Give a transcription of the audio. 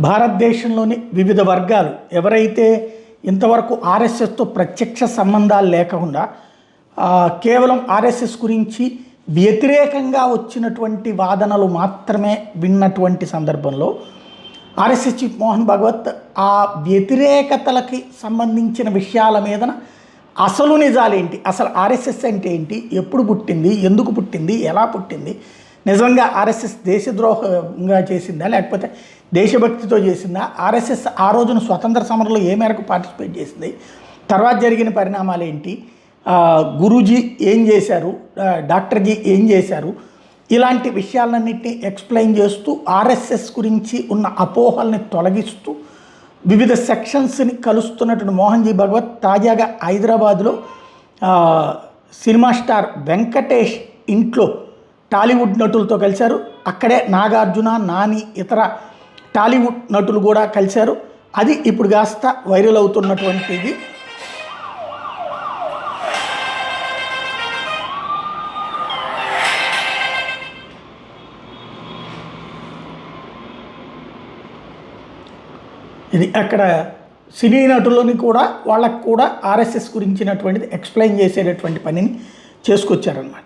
భారతదేశంలోని వివిధ వర్గాలు ఎవరైతే ఇంతవరకు ఆర్ఎస్ఎస్తో ప్రత్యక్ష సంబంధాలు లేకుండా కేవలం ఆర్ఎస్ఎస్ గురించి వ్యతిరేకంగా వచ్చినటువంటి వాదనలు మాత్రమే విన్నటువంటి సందర్భంలో ఆర్ఎస్ఎస్ చీఫ్ మోహన్ భగవత్ ఆ వ్యతిరేకతలకి సంబంధించిన విషయాల మీద అసలు నిజాలేంటి, అసలు ఆర్ఎస్ఎస్ అంటే ఏంటి, ఎప్పుడు పుట్టింది, ఎందుకు పుట్టింది, ఎలా పుట్టింది, నిజంగా ఆర్ఎస్ఎస్ దేశద్రోహంగా చేసిందా లేకపోతే దేశభక్తితో చేసిందా, ఆర్ఎస్ఎస్ ఆ రోజున స్వతంత్ర సమరంలో ఏ మేరకు పార్టిసిపేట్ చేసింది, తర్వాత జరిగిన పరిణామాలు ఏంటి, గురూజీ ఏం చేశారు, డాక్టర్జీ ఏం చేశారు, ఇలాంటి విషయాలన్నింటినీ ఎక్స్ప్లెయిన్ చేస్తూ ఆర్ఎస్ఎస్ గురించి ఉన్న అపోహల్ని తొలగిస్తూ వివిధ సెక్షన్స్ని కలుస్తున్నటువంటి మోహన్జీ భగవత్ తాజాగా హైదరాబాద్లో సినిమా స్టార్ వెంకటేష్ ఇంట్లో టాలీవుడ్ నటులతో కలిశారు. అక్కడే నాగార్జున, నాని, ఇతర టాలీవుడ్ నటులు కూడా కలిశారు. అది ఇప్పుడు కాస్త వైరల్ అవుతున్నటువంటిది. ఇది అక్కడ సినీ నటులని కూడా వాళ్ళకు కూడా ఆర్ఎస్ఎస్ గురించినటువంటిది ఎక్స్ప్లెయిన్ చేసేటటువంటి పనిని చేసుకొచ్చారనమాట.